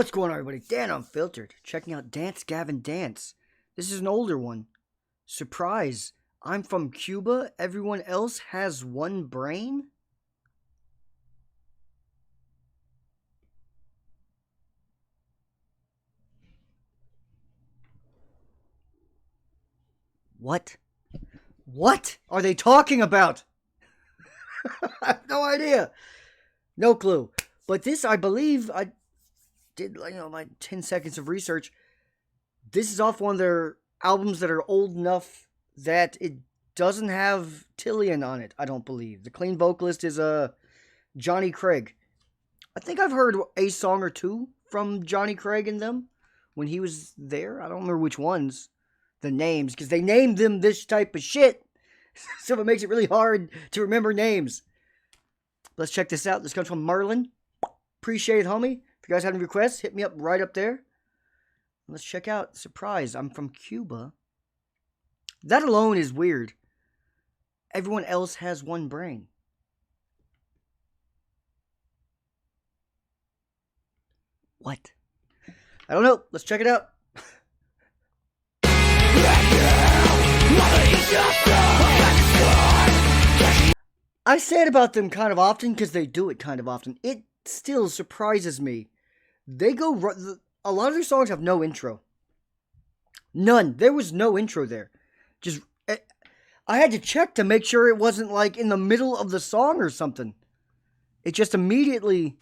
What's going on, everybody? Dan Unfiltered. Checking out Dance Gavin Dance. This is an older one. Surprise. I'm from Cuba. Everyone else has one brain? What? What are they talking about? I have no idea. No clue. But this, I believe, I did, my 10 seconds of research. This is off one of their albums that are old enough that it doesn't have Tillian on it, I don't believe. The clean vocalist is Johnny Craig. I think I've heard a song or two from Johnny Craig and them when he was there. I don't remember which ones, the names, because they named them this type of shit. So it makes it really hard to remember names. Let's check this out. This comes from Merlin. Appreciate it, homie. If you guys have any requests, hit me up right up there. Let's check out Surprise. I'm from Cuba. That alone is weird. Everyone else has one brain. What? I don't know. Let's check it out. I say it about them kind of often because they do it kind of often. It still surprises me. They go... A lot of their songs have no intro. None. There was no intro there. Just... I had to check to make sure it wasn't like in the middle of the song or something. It just immediately...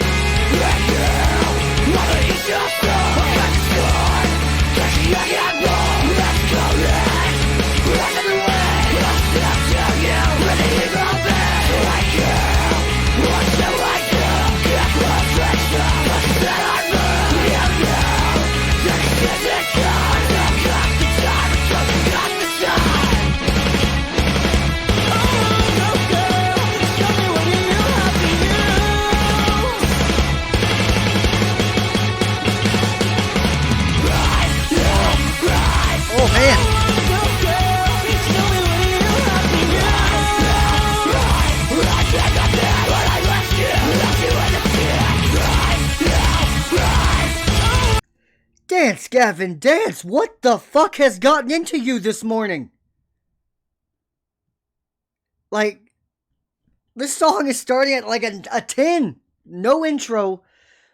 Dance, Gavin, dance! What the fuck has gotten into you this morning? Like, this song is starting at like a 10. No intro.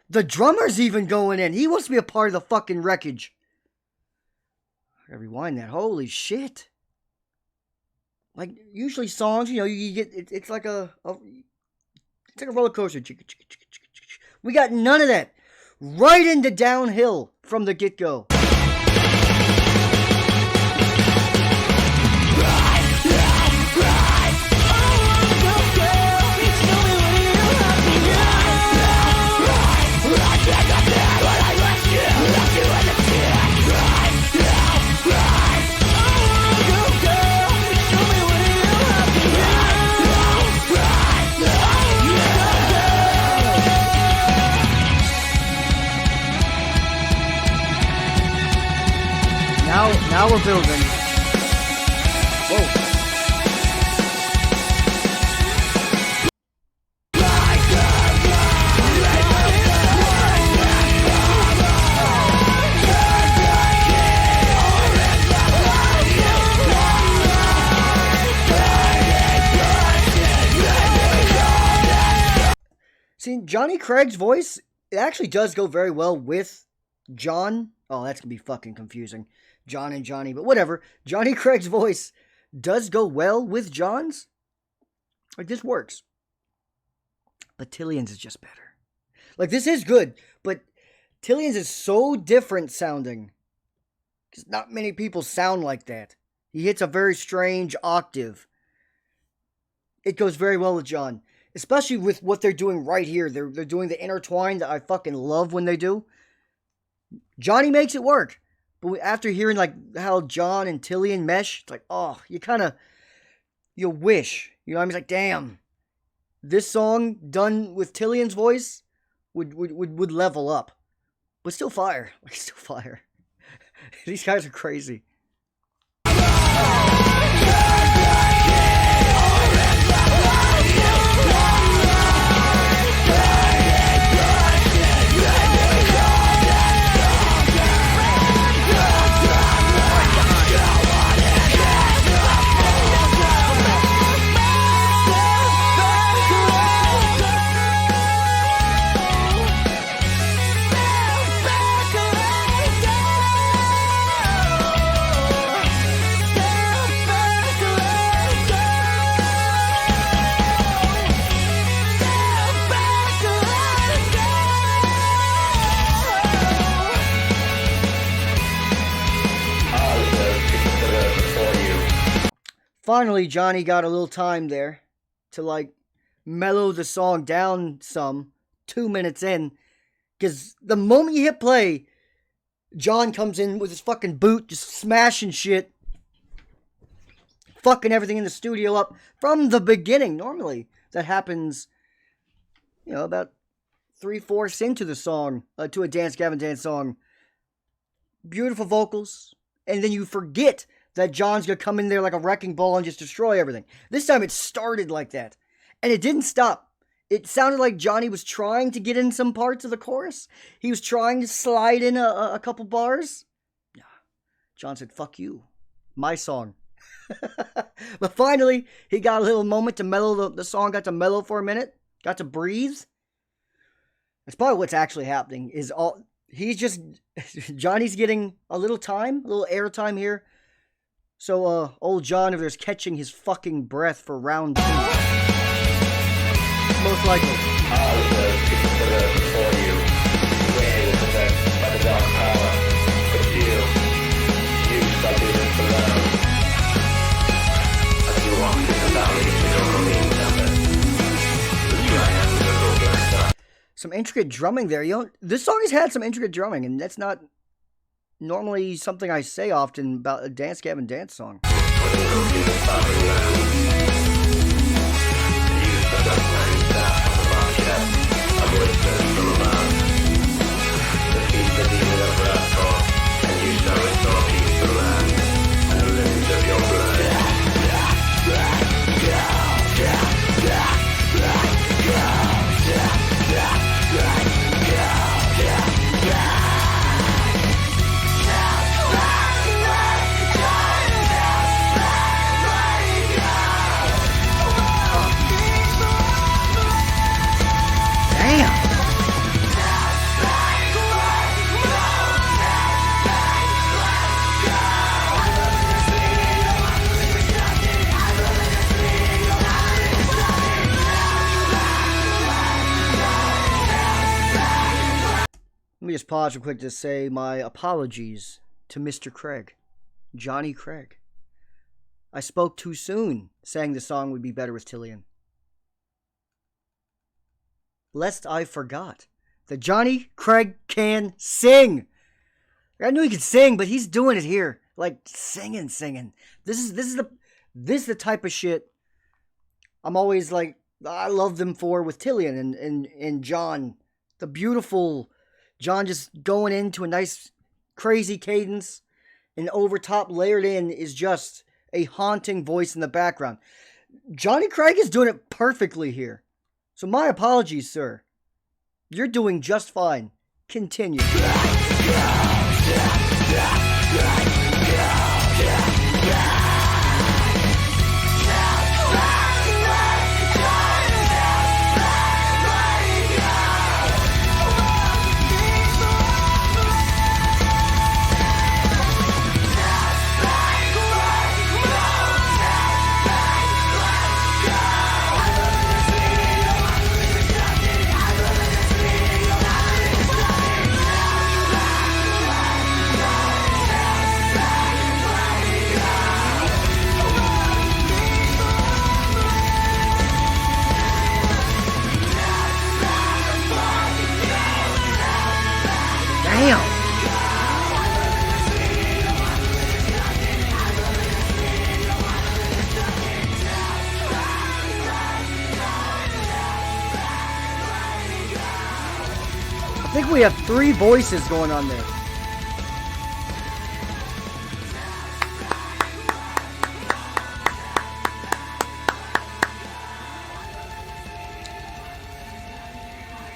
The drummer's even going in. He wants to be a part of the fucking wreckage. I gotta rewind that. Holy shit. Like, usually songs, you get, it's like it's like a roller coaster. We got none of that. Right into downhill from the get-go. Now we're building. Whoa. See, Johnny Craig's voice, it actually does go very well with John. Oh, that's going to be fucking confusing. John and Johnny, but whatever. Johnny Craig's voice does go well with John's. Like, this works. But Tillian's is just better. Like, this is good, but Tillian's is so different sounding. Because not many people sound like that. He hits a very strange octave. It goes very well with John. Especially with what they're doing right here. They're doing the intertwine that I fucking love when they do. Johnny makes it work. But after hearing, like, how John and Tillian mesh, it's like, oh, you wish. You know what I mean? It's like, damn. This song, done with Tillian's voice, would level up. But still fire. Like, still fire. These guys are crazy. Finally, Johnny got a little time there to like mellow the song down some 2 minutes in. Because the moment you hit play, John comes in with his fucking boot, just smashing shit, fucking everything in the studio up from the beginning. Normally, that happens, about 3/4 into the song, to a Dance Gavin Dance song. Beautiful vocals, and then you forget that John's gonna come in there like a wrecking ball and just destroy everything. This time it started like that, and it didn't stop. It sounded like Johnny was trying to get in some parts of the chorus. He was trying to slide in a couple bars. John said, "Fuck you. My song." But finally, he got a little moment to mellow. The song got to mellow for a minute. Got to breathe. That's probably what's actually happening. Johnny's getting a little time, a little air time here. So, old John over there's catching his fucking breath for round 2. Most likely. Some intricate drumming there. This song has had some intricate drumming, and that's not normally something I say often about a Dance Gavin Dance song. Let me just pause real quick to say my apologies to Mr. Craig, Johnny Craig. I spoke too soon saying the song would be better with Tillian. Lest I forgot that Johnny Craig can sing. I knew he could sing, but he's doing it here. Like singing. This is the type of shit I'm always like, I love them for with Tillian and John. The beautiful John just going into a nice crazy cadence, and over top layered in is just a haunting voice in the background. Johnny Craig is doing it perfectly here. So my apologies, sir. You're doing just fine. Continue. I think we have 3 voices going on there.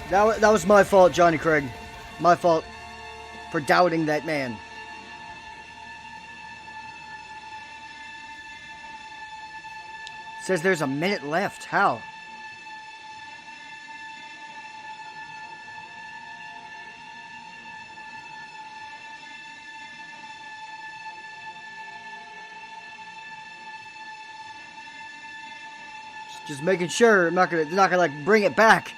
That was my fault, Johnny Craig. My fault for doubting that man. It says there's a minute left. How? Just making sure I'm not gonna like bring it back.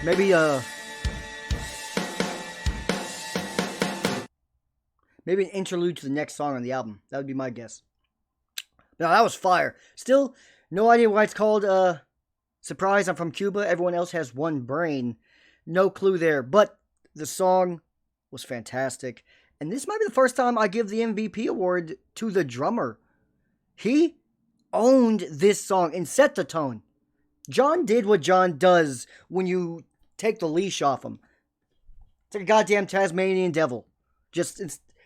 Maybe maybe an interlude to the next song on the album. That would be my guess. No, that was fire. Still, no idea why it's called Surprise, I'm from Cuba. Everyone else has one brain. No clue there. But the song was fantastic. And this might be the first time I give the MVP award to the drummer. He owned this song and set the tone. John did what John does when you take the leash off him. It's like a goddamn Tasmanian devil.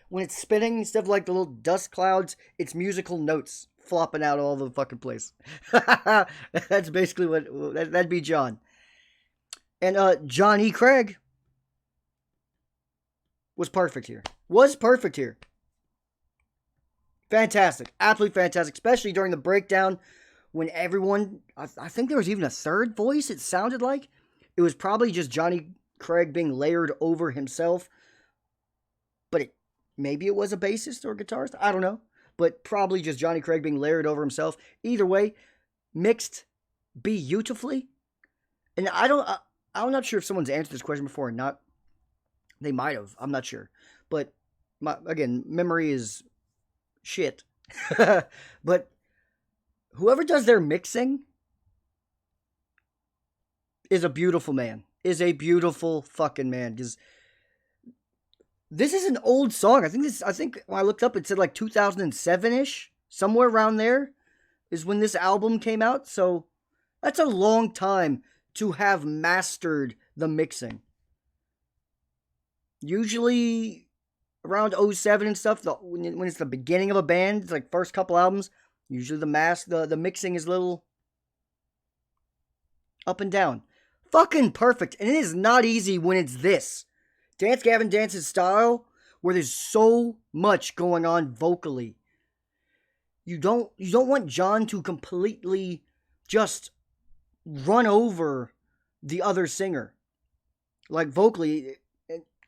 When it's spinning, instead of like the little dust clouds, it's musical notes flopping out all over the fucking place. That's basically that'd be John. And John E. Craig was perfect here. Fantastic. Absolutely fantastic. Especially during the breakdown when everyone, I think there was even a third voice, it sounded like. It was probably just Johnny Craig being layered over himself. But maybe it was a bassist or a guitarist. I don't know. But probably just Johnny Craig being layered over himself. Either way, mixed beautifully. And I'm not sure if someone's answered this question before or not. They might have. I'm not sure. But, again, memory is shit. But whoever does their mixing is a beautiful man. Is a beautiful fucking man. Because this is an old song. I think when I looked up, it said like 2007-ish. Somewhere around there is when this album came out. So that's a long time to have mastered the mixing. Usually around 07 and stuff, when it's the beginning of a band, it's like first couple albums, usually the mixing is a little up and down. Fucking perfect. And it is not easy when it's this. Dance Gavin Dance's style, where there's so much going on vocally. You don't want John to completely just run over the other singer. Like vocally,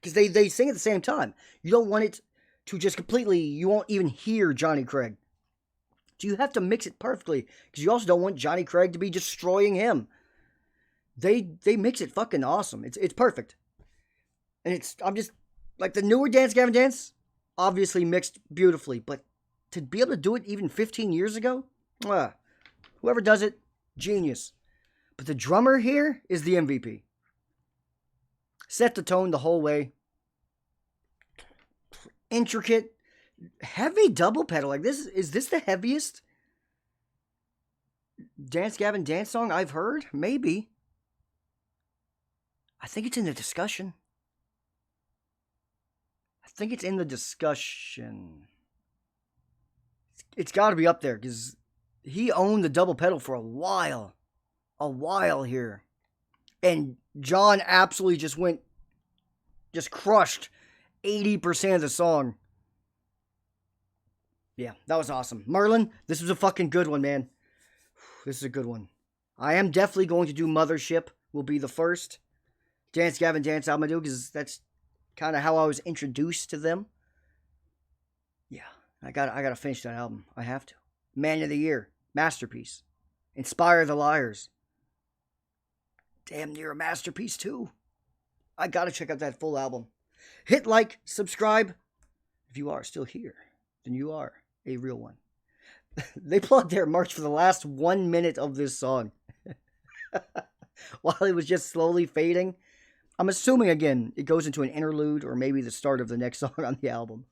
because they sing at the same time. You don't want it to just completely, you won't even hear Johnny Craig. So you have to mix it perfectly, because you also don't want Johnny Craig to be destroying him. They mix it fucking awesome. It's perfect. And I'm just, like the newer Dance Gavin Dance, obviously mixed beautifully, but to be able to do it even 15 years ago, whoever does it, genius. But the drummer here is the MVP. Set the tone the whole way. Intricate, heavy double pedal. Like is this the heaviest Dance Gavin Dance song I've heard? Maybe. I think it's in the discussion. It's got to be up there because he owned the double pedal for a while here. And John absolutely just crushed 80% of the song. Yeah, that was awesome. Merlin, this was a fucking good one, man. This is a good one. I am definitely going to do Mothership, will be the first Dance Gavin Dance album I do, because that's kind of how I was introduced to them. Yeah, I gotta finish that album. I have to. Man of the Year, masterpiece. Inspire the Liars, damn near a masterpiece too. I gotta check out that full album. Hit like, subscribe. If you are still here, then you are a real one. They plugged their merch for the last 1 minute of this song. While it was just slowly fading. I'm assuming, again, it goes into an interlude or maybe the start of the next song on the album.